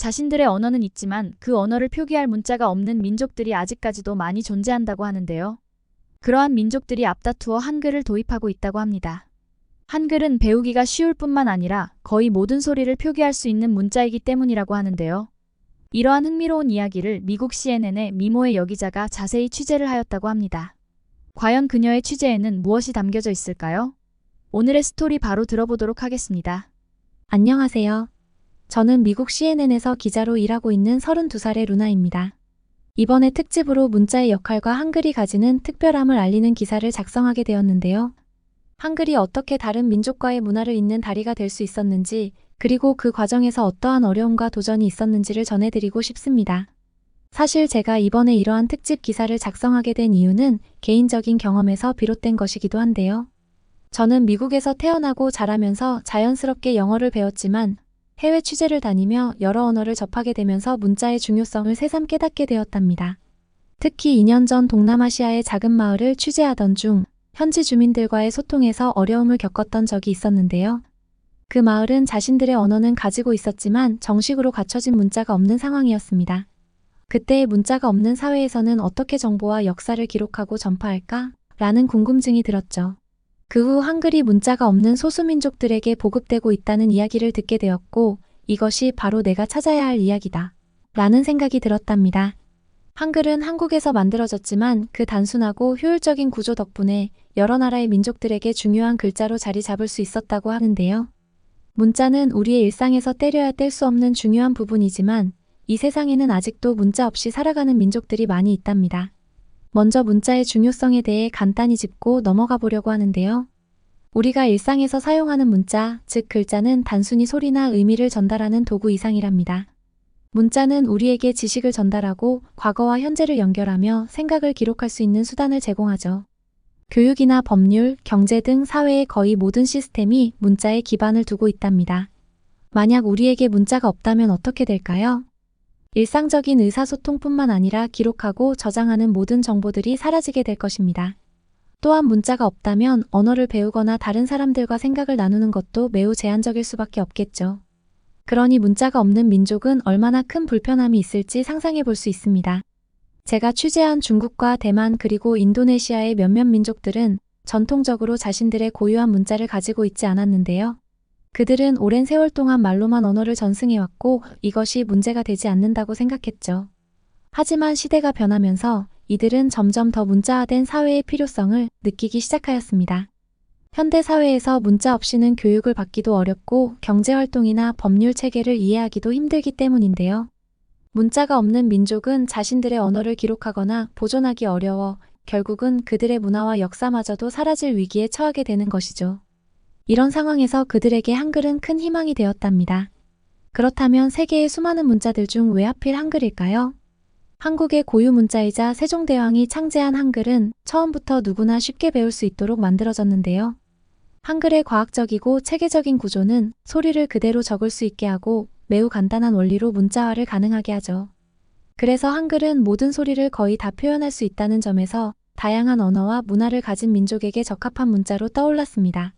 자신들의 언어는 있지만 그 언어를 표기할 문자가 없는 민족들이 아직까지도 많이 존재한다고 하는데요. 그러한 민족들이 앞다투어 한글을 도입하고 있다고 합니다. 한글은 배우기가 쉬울 뿐만 아니라 거의 모든 소리를 표기할 수 있는 문자이기 때문이라고 하는데요. 이러한 흥미로운 이야기를 미국 CNN의 미모의 여기자가 자세히 취재를 하였다고 합니다. 과연 그녀의 취재에는 무엇이 담겨져 있을까요? 오늘의 스토리 바로 들어보도록 하겠습니다. 안녕하세요. 저는 미국 CNN에서 기자로 일하고 있는 32살의 루나입니다. 이번에 특집으로 문자의 역할과 한글이 가지는 특별함을 알리는 기사를 작성하게 되었는데요. 한글이 어떻게 다른 민족과의 문화를 잇는 다리가 될 수 있었는지, 그리고 그 과정에서 어떠한 어려움과 도전이 있었는지를 전해드리고 싶습니다. 사실 제가 이번에 이러한 특집 기사를 작성하게 된 이유는 개인적인 경험에서 비롯된 것이기도 한데요. 저는 미국에서 태어나고 자라면서 자연스럽게 영어를 배웠지만 해외 취재를 다니며 여러 언어를 접하게 되면서 문자의 중요성을 새삼 깨닫게 되었답니다. 특히 2년 전 동남아시아의 작은 마을을 취재하던 중 현지 주민들과의 소통에서 어려움을 겪었던 적이 있었는데요. 그 마을은 자신들의 언어는 가지고 있었지만 정식으로 갖춰진 문자가 없는 상황이었습니다. 그때의 문자가 없는 사회에서는 어떻게 정보와 역사를 기록하고 전파할까? 라는 궁금증이 들었죠. 그 후 한글이 문자가 없는 소수민족들에게 보급되고 있다는 이야기를 듣게 되었고, 이것이 바로 내가 찾아야 할 이야기다. 라는 생각이 들었답니다. 한글은 한국에서 만들어졌지만 그 단순하고 효율적인 구조 덕분에 여러 나라의 민족들에게 중요한 글자로 자리 잡을 수 있었다고 하는데요. 문자는 우리의 일상에서 떼려야 뗄 수 없는 중요한 부분이지만 이 세상에는 아직도 문자 없이 살아가는 민족들이 많이 있답니다. 먼저 문자의 중요성에 대해 간단히 짚고 넘어가 보려고 하는데요. 우리가 일상에서 사용하는 문자, 즉 글자는 단순히 소리나 의미를 전달하는 도구 이상이랍니다. 문자는 우리에게 지식을 전달하고 과거와 현재를 연결하며 생각을 기록할 수 있는 수단을 제공하죠. 교육이나 법률, 경제 등 사회의 거의 모든 시스템이 문자에 기반을 두고 있답니다. 만약 우리에게 문자가 없다면 어떻게 될까요? 일상적인 의사소통뿐만 아니라 기록하고 저장하는 모든 정보들이 사라지게 될 것입니다. 또한 문자가 없다면 언어를 배우거나 다른 사람들과 생각을 나누는 것도 매우 제한적일 수밖에 없겠죠. 그러니 문자가 없는 민족은 얼마나 큰 불편함이 있을지 상상해 볼 수 있습니다. 제가 취재한 중국과 대만 그리고 인도네시아의 몇몇 민족들은 전통적으로 자신들의 고유한 문자를 가지고 있지 않았는데요. 그들은 오랜 세월 동안 말로만 언어를 전승해왔고 이것이 문제가 되지 않는다고 생각했죠. 하지만 시대가 변하면서 이들은 점점 더 문자화된 사회의 필요성을 느끼기 시작하였습니다. 현대 사회에서 문자 없이는 교육을 받기도 어렵고 경제활동이나 법률 체계를 이해하기도 힘들기 때문인데요. 문자가 없는 민족은 자신들의 언어를 기록하거나 보존하기 어려워 결국은 그들의 문화와 역사마저도 사라질 위기에 처하게 되는 것이죠. 이런 상황에서 그들에게 한글은 큰 희망이 되었답니다. 그렇다면 세계의 수많은 문자들 중 왜 하필 한글일까요? 한국의 고유 문자이자 세종대왕이 창제한 한글은 처음부터 누구나 쉽게 배울 수 있도록 만들어졌는데요. 한글의 과학적이고 체계적인 구조는 소리를 그대로 적을 수 있게 하고 매우 간단한 원리로 문자화를 가능하게 하죠. 그래서 한글은 모든 소리를 거의 다 표현할 수 있다는 점에서 다양한 언어와 문화를 가진 민족에게 적합한 문자로 떠올랐습니다.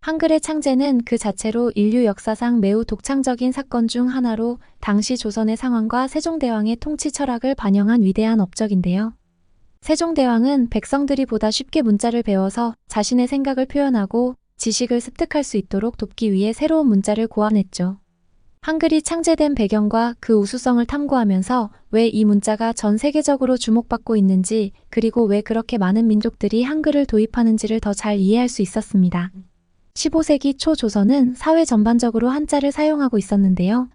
한글의 창제는 그 자체로 인류 역사상 매우 독창적인 사건 중 하나로 당시 조선의 상황과 세종대왕의 통치 철학을 반영한 위대한 업적인데요. 세종대왕은 백성들이 보다 쉽게 문자를 배워서 자신의 생각을 표현하고 지식을 습득할 수 있도록 돕기 위해 새로운 문자를 고안했죠. 한글이 창제된 배경과 그 우수성을 탐구하면서 왜 이 문자가 전 세계적으로 주목받고 있는지, 그리고 왜 그렇게 많은 민족들이 한글을 도입하는지를 더 잘 이해할 수 있었습니다. 15세기 초 조선은 사회 전반적으로 한자를 사용하고 있었는데요.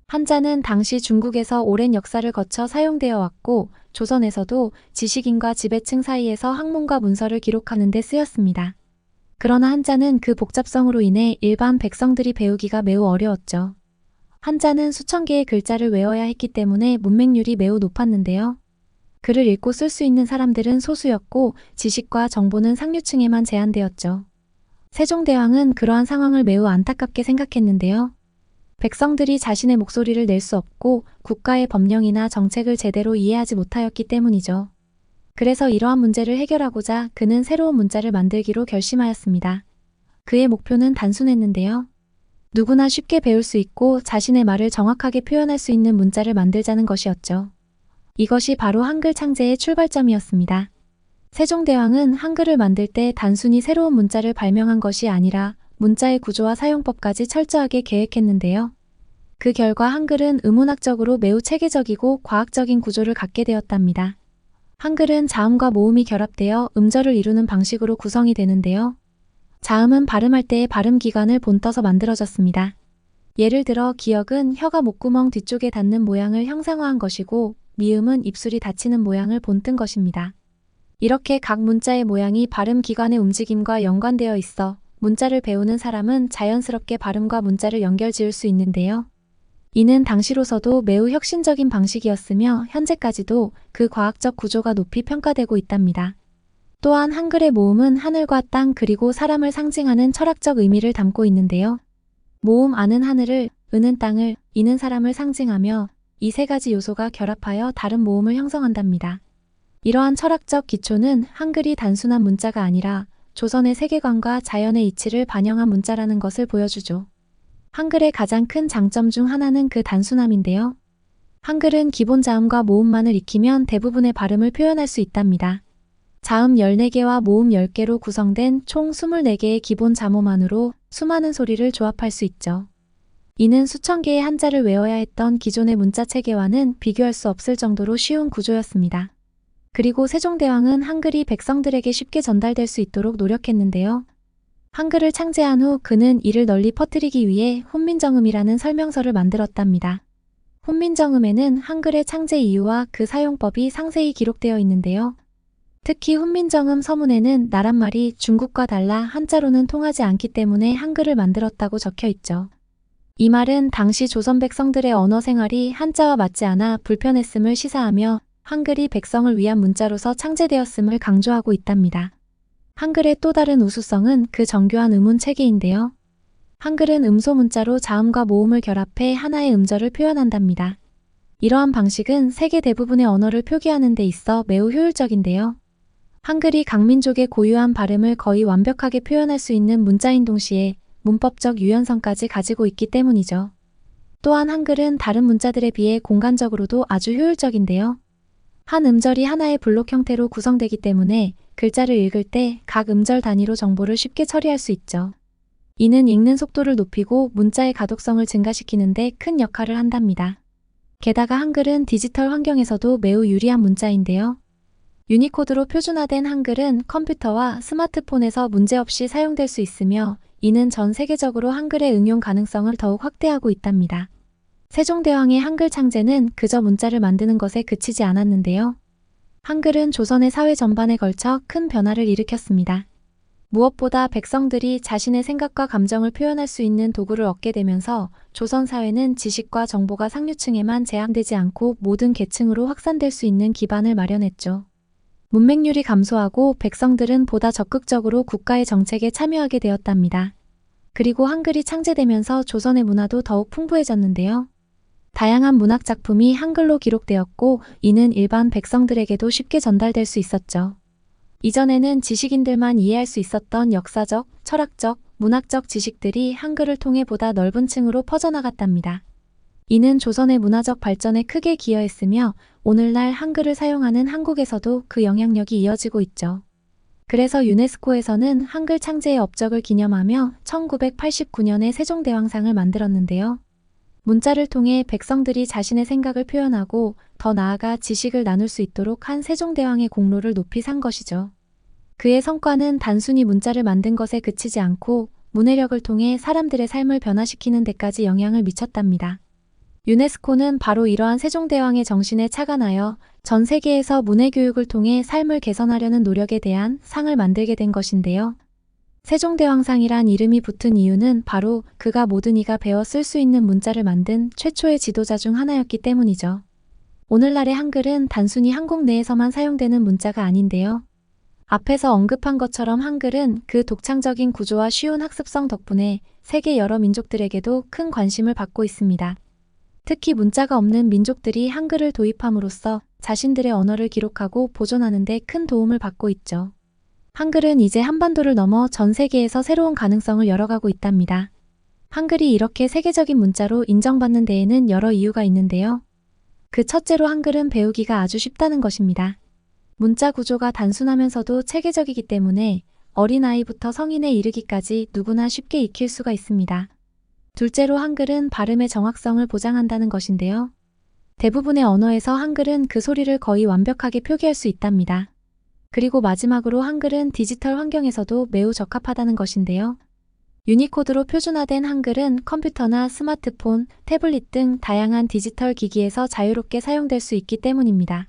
한자는 당시 중국에서 오랜 역사를 거쳐 사용되어 왔고 조선에서도 지식인과 지배층 사이에서 학문과 문서를 기록하는 데 쓰였습니다. 그러나 한자는 그 복잡성으로 인해 일반 백성들이 배우기가 매우 어려웠죠. 한자는 수천 개의 글자를 외워야 했기 때문에 문맹률이 매우 높았는데요. 글을 읽고 쓸 수 있는 사람들은 소수였고 지식과 정보는 상류층에만 제한되었죠. 세종대왕은 그러한 상황을 매우 안타깝게 생각했는데요. 백성들이 자신의 목소리를 낼 수 없고 국가의 법령이나 정책을 제대로 이해하지 못하였기 때문이죠. 그래서 이러한 문제를 해결하고자 그는 새로운 문자를 만들기로 결심하였습니다. 그의 목표는 단순했는데요. 누구나 쉽게 배울 수 있고 자신의 말을 정확하게 표현할 수 있는 문자를 만들자는 것이었죠. 이것이 바로 한글 창제의 출발점이었습니다. 세종대왕은 한글을 만들 때 단순히 새로운 문자를 발명한 것이 아니라 문자의 구조와 사용법까지 철저하게 계획했는데요. 그 결과 한글은 의문학적으로 매우 체계적이고 과학적인 구조를 갖게 되었답니다. 한글은 자음과 모음이 결합되어 음절을 이루는 방식으로 구성이 되는데요. 자음은 발음할 때의 발음기관을 본떠서 만들어졌습니다. 예를 들어 기역은 혀가 목구멍 뒤쪽에 닿는 모양을 형상화한 것이고 미음은 입술이 닫히는 모양을 본뜬 것입니다. 이렇게 각 문자의 모양이 발음기관의 움직임과 연관되어 있어 문자를 배우는 사람은 자연스럽게 발음과 문자를 연결지을 수 있는데요. 이는 당시로서도 매우 혁신적인 방식이었으며 현재까지도 그 과학적 구조가 높이 평가되고 있답니다. 또한 한글의 모음은 하늘과 땅 그리고 사람을 상징하는 철학적 의미를 담고 있는데요. 모음 아는 하늘을, 은은 땅을, 이는 사람을 상징하며 이 세 가지 요소가 결합하여 다른 모음을 형성한답니다. 이러한 철학적 기초는 한글이 단순한 문자가 아니라 조선의 세계관과 자연의 이치를 반영한 문자라는 것을 보여주죠. 한글의 가장 큰 장점 중 하나는 그 단순함인데요. 한글은 기본 자음과 모음만을 익히면 대부분의 발음을 표현할 수 있답니다. 자음 14개와 모음 10개로 구성된 총 24개의 기본 자모만으로 수많은 소리를 조합할 수 있죠. 이는 수천 개의 한자를 외워야 했던 기존의 문자 체계와는 비교할 수 없을 정도로 쉬운 구조였습니다. 그리고 세종대왕은 한글이 백성들에게 쉽게 전달될 수 있도록 노력했는데요. 한글을 창제한 후 그는 이를 널리 퍼뜨리기 위해 훈민정음이라는 설명서를 만들었답니다. 훈민정음에는 한글의 창제 이유와 그 사용법이 상세히 기록되어 있는데요. 특히 훈민정음 서문에는 나란말이 중국과 달라 한자로는 통하지 않기 때문에 한글을 만들었다고 적혀 있죠. 이 말은 당시 조선 백성들의 언어 생활이 한자와 맞지 않아 불편했음을 시사하며 한글이 백성을 위한 문자로서 창제되었음을 강조하고 있답니다. 한글의 또 다른 우수성은 그 정교한 음운 체계인데요. 한글은 음소 문자로 자음과 모음을 결합해 하나의 음절을 표현한답니다. 이러한 방식은 세계 대부분의 언어를 표기하는 데 있어 매우 효율적인데요. 한글이 각 민족의 고유한 발음을 거의 완벽하게 표현할 수 있는 문자인 동시에 문법적 유연성까지 가지고 있기 때문이죠. 또한 한글은 다른 문자들에 비해 공간적으로도 아주 효율적인데요. 한 음절이 하나의 블록 형태로 구성되기 때문에 글자를 읽을 때 각 음절 단위로 정보를 쉽게 처리할 수 있죠. 이는 읽는 속도를 높이고 문자의 가독성을 증가시키는 데 큰 역할을 한답니다. 게다가 한글은 디지털 환경에서도 매우 유리한 문자인데요. 유니코드로 표준화된 한글은 컴퓨터와 스마트폰에서 문제없이 사용될 수 있으며 이는 전 세계적으로 한글의 응용 가능성을 더욱 확대하고 있답니다. 세종대왕의 한글 창제는 그저 문자를 만드는 것에 그치지 않았는데요. 한글은 조선의 사회 전반에 걸쳐 큰 변화를 일으켰습니다. 무엇보다 백성들이 자신의 생각과 감정을 표현할 수 있는 도구를 얻게 되면서 조선 사회는 지식과 정보가 상류층에만 제한되지 않고 모든 계층으로 확산될 수 있는 기반을 마련했죠. 문맹률이 감소하고 백성들은 보다 적극적으로 국가의 정책에 참여하게 되었답니다. 그리고 한글이 창제되면서 조선의 문화도 더욱 풍부해졌는데요. 다양한 문학 작품이 한글로 기록되었고 이는 일반 백성들에게도 쉽게 전달될 수 있었죠. 이전에는 지식인들만 이해할 수 있었던 역사적, 철학적, 문학적 지식들이 한글을 통해 보다 넓은 층으로 퍼져나갔답니다. 이는 조선의 문화적 발전에 크게 기여했으며 오늘날 한글을 사용하는 한국에서도 그 영향력이 이어지고 있죠. 그래서 유네스코에서는 한글 창제의 업적을 기념하며 1989년에 세종대왕상을 만들었는데요. 문자를 통해 백성들이 자신의 생각을 표현하고 더 나아가 지식을 나눌 수 있도록 한 세종대왕의 공로를 높이 산 것이죠. 그의 성과는 단순히 문자를 만든 것에 그치지 않고 문해력을 통해 사람들의 삶을 변화시키는 데까지 영향을 미쳤답니다. 유네스코는 바로 이러한 세종대왕의 정신에 착안하여 전 세계에서 문해교육을 통해 삶을 개선하려는 노력에 대한 상을 만들게 된 것인데요. 세종대왕상이란 이름이 붙은 이유는 바로 그가 모든 이가 배워 쓸 수 있는 문자를 만든 최초의 지도자 중 하나였기 때문이죠. 오늘날의 한글은 단순히 한국 내에서만 사용되는 문자가 아닌데요. 앞에서 언급한 것처럼 한글은 그 독창적인 구조와 쉬운 학습성 덕분에 세계 여러 민족들에게도 큰 관심을 받고 있습니다. 특히 문자가 없는 민족들이 한글을 도입함으로써 자신들의 언어를 기록하고 보존하는 데 큰 도움을 받고 있죠. 한글은 이제 한반도를 넘어 전 세계에서 새로운 가능성을 열어가고 있답니다. 한글이 이렇게 세계적인 문자로 인정받는 데에는 여러 이유가 있는데요. 그 첫째로 한글은 배우기가 아주 쉽다는 것입니다. 문자 구조가 단순하면서도 체계적이기 때문에 어린아이부터 성인에 이르기까지 누구나 쉽게 익힐 수가 있습니다. 둘째로 한글은 발음의 정확성을 보장한다는 것인데요. 대부분의 언어에서 한글은 그 소리를 거의 완벽하게 표기할 수 있답니다. 그리고 마지막으로 한글은 디지털 환경에서도 매우 적합하다는 것인데요. 유니코드로 표준화된 한글은 컴퓨터나 스마트폰, 태블릿 등 다양한 디지털 기기에서 자유롭게 사용될 수 있기 때문입니다.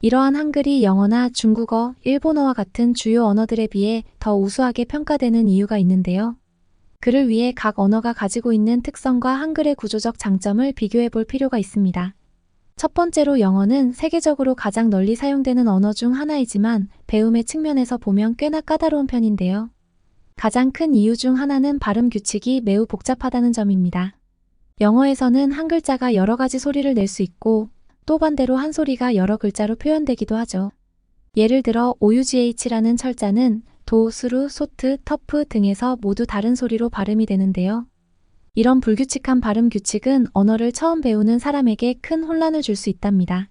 이러한 한글이 영어나 중국어, 일본어와 같은 주요 언어들에 비해 더 우수하게 평가되는 이유가 있는데요. 그를 위해 각 언어가 가지고 있는 특성과 한글의 구조적 장점을 비교해 볼 필요가 있습니다. 첫 번째로 영어는 세계적으로 가장 널리 사용되는 언어 중 하나이지만 배움의 측면에서 보면 꽤나 까다로운 편인데요. 가장 큰 이유 중 하나는 발음 규칙이 매우 복잡하다는 점입니다. 영어에서는 한 글자가 여러 가지 소리를 낼 수 있고 또 반대로 한 소리가 여러 글자로 표현되기도 하죠. 예를 들어 OUGH라는 철자는 도, 스루, 소트, 터프 등에서 모두 다른 소리로 발음이 되는데요. 이런 불규칙한 발음 규칙은 언어를 처음 배우는 사람에게 큰 혼란을 줄 수 있답니다.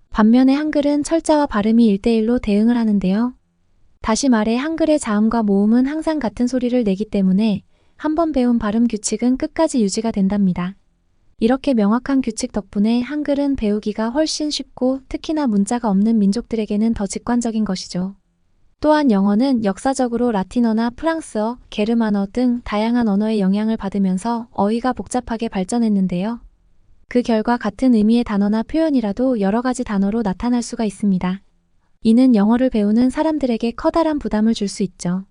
반면에 한글은 철자와 발음이 1대1로 대응을 하는데요. 다시 말해 한글의 자음과 모음은 항상 같은 소리를 내기 때문에 한번 배운 발음 규칙은 끝까지 유지가 된답니다. 이렇게 명확한 규칙 덕분에 한글은 배우기가 훨씬 쉽고 특히나 문자가 없는 민족들에게는 더 직관적인 것이죠. 또한 영어는 역사적으로 라틴어나 프랑스어, 게르만어 등 다양한 언어의 영향을 받으면서 어휘가 복잡하게 발전했는데요. 그 결과 같은 의미의 단어나 표현이라도 여러 가지 단어로 나타날 수가 있습니다. 이는 영어를 배우는 사람들에게 커다란 부담을 줄 수 있죠.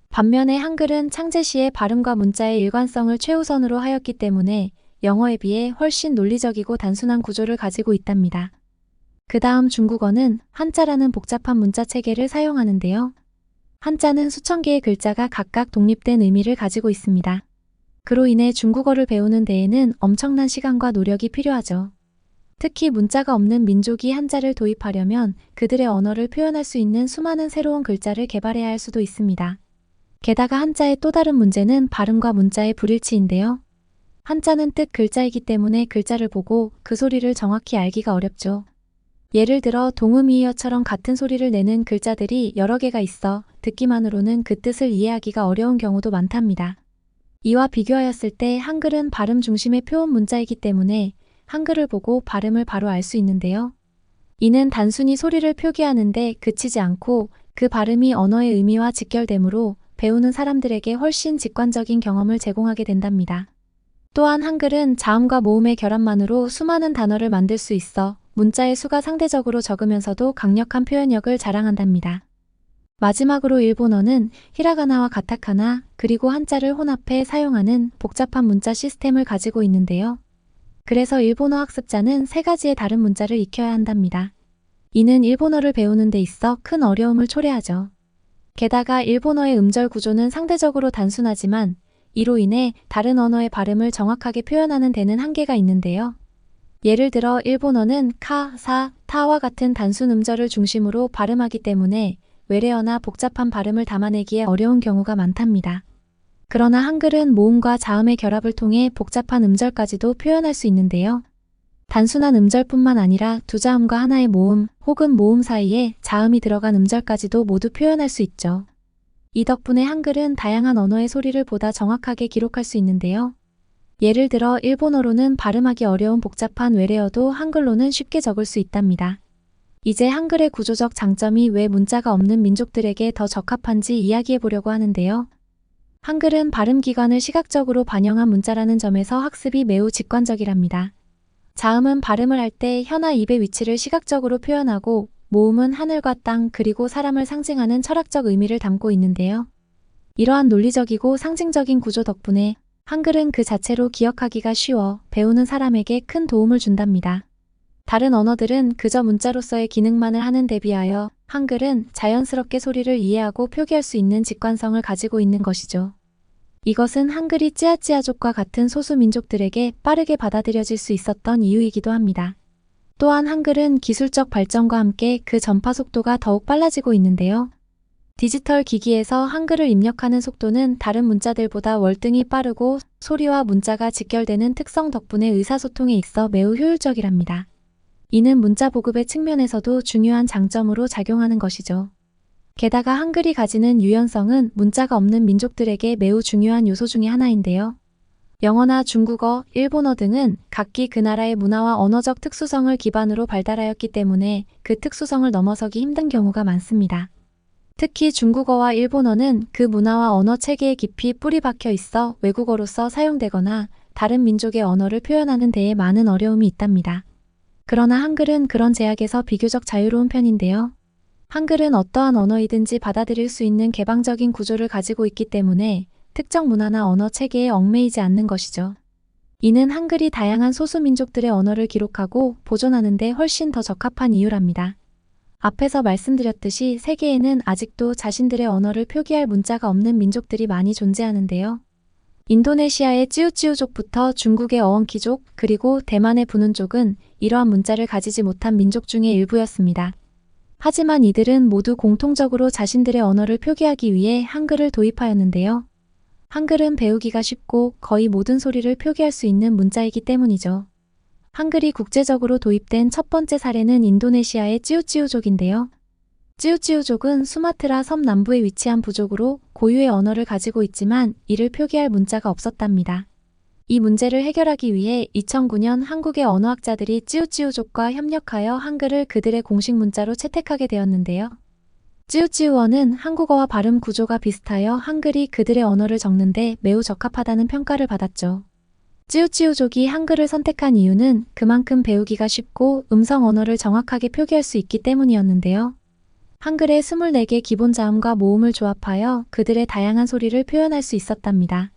반면에 한글은 창제 시에 발음과 문자의 일관성을 최우선으로 하였기 때문에 영어에 비해 훨씬 논리적이고 단순한 구조를 가지고 있답니다. 그 다음 중국어는 한자라는 복잡한 문자 체계를 사용하는데요. 한자는 수천 개의 글자가 각각 독립된 의미를 가지고 있습니다. 그로 인해 중국어를 배우는 데에는 엄청난 시간과 노력이 필요하죠. 특히 문자가 없는 민족이 한자를 도입하려면 그들의 언어를 표현할 수 있는 수많은 새로운 글자를 개발해야 할 수도 있습니다. 게다가 한자의 또 다른 문제는 발음과 문자의 불일치인데요. 한자는 뜻 글자이기 때문에 글자를 보고 그 소리를 정확히 알기가 어렵죠. 예를 들어 동음이어처럼 같은 소리를 내는 글자들이 여러 개가 있어 듣기만으로는 그 뜻을 이해하기가 어려운 경우도 많답니다. 이와 비교하였을 때 한글은 발음 중심의 표현 문자이기 때문에 한글을 보고 발음을 바로 알 수 있는데요. 이는 단순히 소리를 표기하는데 그치지 않고 그 발음이 언어의 의미와 직결되므로 배우는 사람들에게 훨씬 직관적인 경험을 제공하게 된답니다. 또한 한글은 자음과 모음의 결합만으로 수많은 단어를 만들 수 있어 문자의 수가 상대적으로 적으면서도 강력한 표현력을 자랑한답니다. 마지막으로 일본어는 히라가나와 가타카나 그리고 한자를 혼합해 사용하는 복잡한 문자 시스템을 가지고 있는데요. 그래서 일본어 학습자는 세 가지의 다른 문자를 익혀야 한답니다. 이는 일본어를 배우는 데 있어 큰 어려움을 초래하죠. 게다가 일본어의 음절 구조는 상대적으로 단순하지만 이로 인해 다른 언어의 발음을 정확하게 표현하는 데는 한계가 있는데요. 예를 들어 일본어는 카, 사, 타와 같은 단순 음절을 중심으로 발음하기 때문에 외래어나 복잡한 발음을 담아내기에 어려운 경우가 많답니다. 그러나 한글은 모음과 자음의 결합을 통해 복잡한 음절까지도 표현할 수 있는데요. 단순한 음절뿐만 아니라 두 자음과 하나의 모음 혹은 모음 사이에 자음이 들어간 음절까지도 모두 표현할 수 있죠. 이 덕분에 한글은 다양한 언어의 소리를 보다 정확하게 기록할 수 있는데요. 예를 들어 일본어로는 발음하기 어려운 복잡한 외래어도 한글로는 쉽게 적을 수 있답니다. 이제 한글의 구조적 장점이 왜 문자가 없는 민족들에게 더 적합한지 이야기해 보려고 하는데요. 한글은 발음 기관을 시각적으로 반영한 문자라는 점에서 학습이 매우 직관적이랍니다. 자음은 발음을 할 때 혀나 입의 위치를 시각적으로 표현하고 모음은 하늘과 땅 그리고 사람을 상징하는 철학적 의미를 담고 있는데요. 이러한 논리적이고 상징적인 구조 덕분에 한글은 그 자체로 기억하기가 쉬워 배우는 사람에게 큰 도움을 준답니다. 다른 언어들은 그저 문자로서의 기능만을 하는 데 비하여 한글은 자연스럽게 소리를 이해하고 표기할 수 있는 직관성을 가지고 있는 것이죠. 이것은 한글이 찌아찌아족과 같은 소수 민족들에게 빠르게 받아들여질 수 있었던 이유이기도 합니다. 또한 한글은 기술적 발전과 함께 그 전파 속도가 더욱 빨라지고 있는데요. 디지털 기기에서 한글을 입력하는 속도는 다른 문자들보다 월등히 빠르고 소리와 문자가 직결되는 특성 덕분에 의사소통에 있어 매우 효율적이랍니다. 이는 문자 보급의 측면에서도 중요한 장점으로 작용하는 것이죠. 게다가 한글이 가지는 유연성은 문자가 없는 민족들에게 매우 중요한 요소 중의 하나인데요. 영어나 중국어, 일본어 등은 각기 그 나라의 문화와 언어적 특수성을 기반으로 발달하였기 때문에 그 특수성을 넘어서기 힘든 경우가 많습니다. 특히 중국어와 일본어는 그 문화와 언어 체계에 깊이 뿌리 박혀 있어 외국어로서 사용되거나 다른 민족의 언어를 표현하는 데에 많은 어려움이 있답니다. 그러나 한글은 그런 제약에서 비교적 자유로운 편인데요. 한글은 어떠한 언어이든지 받아들일 수 있는 개방적인 구조를 가지고 있기 때문에 특정 문화나 언어 체계에 얽매이지 않는 것이죠. 이는 한글이 다양한 소수민족들의 언어를 기록하고 보존하는 데 훨씬 더 적합한 이유랍니다. 앞에서 말씀드렸듯이 세계에는 아직도 자신들의 언어를 표기할 문자가 없는 민족들이 많이 존재하는데요. 인도네시아의 찌우찌우족부터 중국의 어원키족 그리고 대만의 부눈족은 이러한 문자를 가지지 못한 민족 중의 일부였습니다. 하지만 이들은 모두 공통적으로 자신들의 언어를 표기하기 위해 한글을 도입하였는데요. 한글은 배우기가 쉽고 거의 모든 소리를 표기할 수 있는 문자이기 때문이죠. 한글이 국제적으로 도입된 첫 번째 사례는 인도네시아의 찌우찌우족인데요. 찌우찌우족은 수마트라 섬 남부에 위치한 부족으로 고유의 언어를 가지고 있지만 이를 표기할 문자가 없었답니다. 이 문제를 해결하기 위해 2009년 한국의 언어학자들이 찌우찌우족과 협력하여 한글을 그들의 공식 문자로 채택하게 되었는데요. 찌우찌우어는 한국어와 발음 구조가 비슷하여 한글이 그들의 언어를 적는데 매우 적합하다는 평가를 받았죠. 찌우찌우족이 한글을 선택한 이유는 그만큼 배우기가 쉽고 음성 언어를 정확하게 표기할 수 있기 때문이었는데요. 한글의 24개 기본 자음과 모음을 조합하여 그들의 다양한 소리를 표현할 수 있었답니다.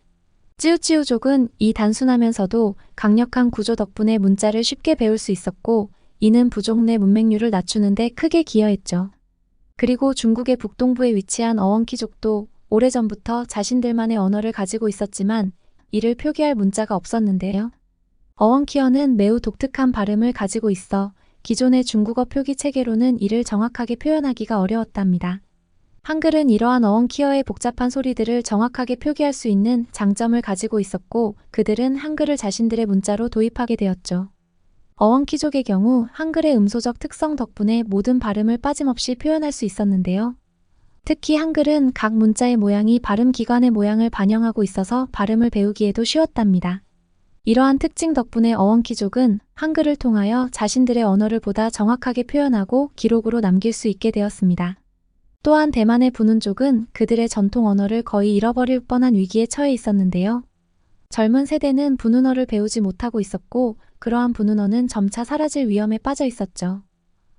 찌우찌우족은 이 단순하면서도 강력한 구조 덕분에 문자를 쉽게 배울 수 있었고 이는 부족 내 문맹률을 낮추는 데 크게 기여했죠. 그리고 중국의 북동부에 위치한 어원키족도 오래전부터 자신들만의 언어를 가지고 있었지만 이를 표기할 문자가 없었는데요. 어원키어는 매우 독특한 발음을 가지고 있어 기존의 중국어 표기 체계로는 이를 정확하게 표현하기가 어려웠답니다. 한글은 이러한 어원키어의 복잡한 소리들을 정확하게 표기할 수 있는 장점을 가지고 있었고 그들은 한글을 자신들의 문자로 도입하게 되었죠. 어원키족의 경우 한글의 음소적 특성 덕분에 모든 발음을 빠짐없이 표현할 수 있었는데요. 특히 한글은 각 문자의 모양이 발음 기관의 모양을 반영하고 있어서 발음을 배우기에도 쉬웠답니다. 이러한 특징 덕분에 어원키족은 한글을 통하여 자신들의 언어를 보다 정확하게 표현하고 기록으로 남길 수 있게 되었습니다. 또한 대만의 부눈족은 그들의 전통 언어를 거의 잃어버릴 뻔한 위기에 처해 있었는데요. 젊은 세대는 부눈어를 배우지 못하고 있었고 그러한 부눈어는 점차 사라질 위험에 빠져 있었죠.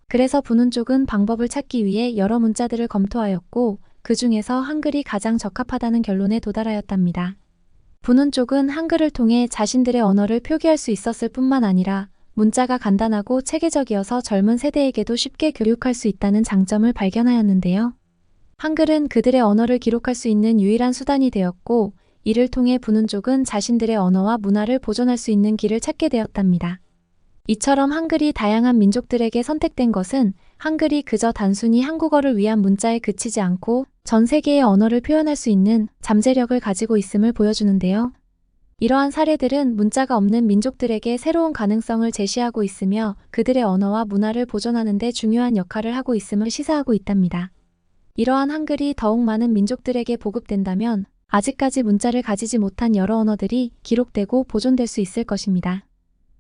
그래서 부눈족은 방법을 찾기 위해 여러 문자들을 검토하였고 그 중에서 한글이 가장 적합하다는 결론에 도달하였답니다. 부눈족은 한글을 통해 자신들의 언어를 표기할 수 있었을 뿐만 아니라 문자가 간단하고 체계적이어서 젊은 세대에게도 쉽게 교육할 수 있다는 장점을 발견하였는데요. 한글은 그들의 언어를 기록할 수 있는 유일한 수단이 되었고 이를 통해 부눈족은 자신들의 언어와 문화를 보존할 수 있는 길을 찾게 되었답니다. 이처럼 한글이 다양한 민족들에게 선택된 것은 한글이 그저 단순히 한국어를 위한 문자에 그치지 않고 전 세계의 언어를 표현할 수 있는 잠재력을 가지고 있음을 보여주는데요. 이러한 사례들은 문자가 없는 민족들에게 새로운 가능성을 제시하고 있으며 그들의 언어와 문화를 보존하는 데 중요한 역할을 하고 있음을 시사하고 있답니다. 이러한 한글이 더욱 많은 민족들에게 보급된다면 아직까지 문자를 가지지 못한 여러 언어들이 기록되고 보존될 수 있을 것입니다.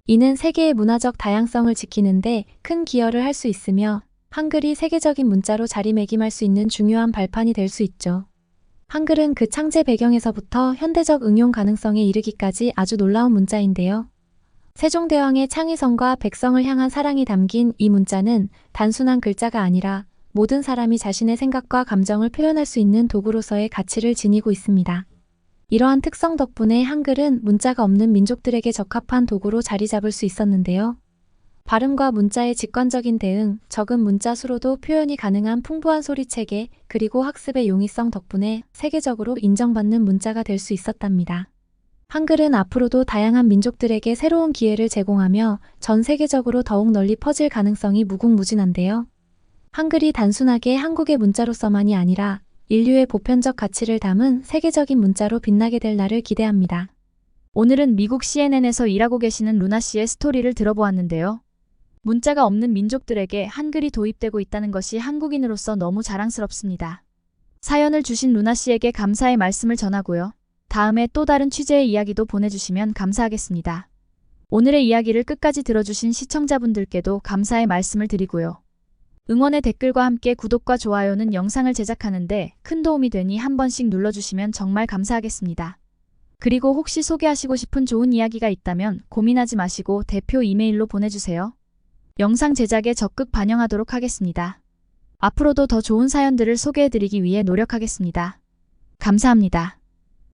이는 세계의 문화적 다양성을 지키는데 큰 기여를 할 수 있으며 한글이 세계적인 문자로 자리매김할 수 있는 중요한 발판이 될 수 있죠. 한글은 그 창제 배경에서부터 현대적 응용 가능성에 이르기까지 아주 놀라운 문자인데요. 세종대왕의 창의성과 백성을 향한 사랑이 담긴 이 문자는 단순한 글자가 아니라 모든 사람이 자신의 생각과 감정을 표현할 수 있는 도구로서의 가치를 지니고 있습니다. 이러한 특성 덕분에 한글은 문자가 없는 민족들에게 적합한 도구로 자리 잡을 수 있었는데요. 발음과 문자의 직관적인 대응, 적은 문자 수로도 표현이 가능한 풍부한 소리체계, 그리고 학습의 용이성 덕분에 세계적으로 인정받는 문자가 될 수 있었답니다. 한글은 앞으로도 다양한 민족들에게 새로운 기회를 제공하며 전 세계적으로 더욱 널리 퍼질 가능성이 무궁무진한데요. 한글이 단순하게 한국의 문자로서만이 아니라 인류의 보편적 가치를 담은 세계적인 문자로 빛나게 될 날을 기대합니다. 오늘은 미국 CNN에서 일하고 계시는 루나 씨의 스토리를 들어보았는데요. 문자가 없는 민족들에게 한글이 도입되고 있다는 것이 한국인으로서 너무 자랑스럽습니다. 사연을 주신 루나 씨에게 감사의 말씀을 전하고요. 다음에 또 다른 취재의 이야기도 보내주시면 감사하겠습니다. 오늘의 이야기를 끝까지 들어주신 시청자분들께도 감사의 말씀을 드리고요. 응원의 댓글과 함께 구독과 좋아요는 영상을 제작하는데 큰 도움이 되니 한 번씩 눌러주시면 정말 감사하겠습니다. 그리고 혹시 소개하시고 싶은 좋은 이야기가 있다면 고민하지 마시고 대표 이메일로 보내주세요. 영상 제작에 적극 반영하도록 하겠습니다. 앞으로도 더 좋은 사연들을 소개해드리기 위해 노력하겠습니다. 감사합니다.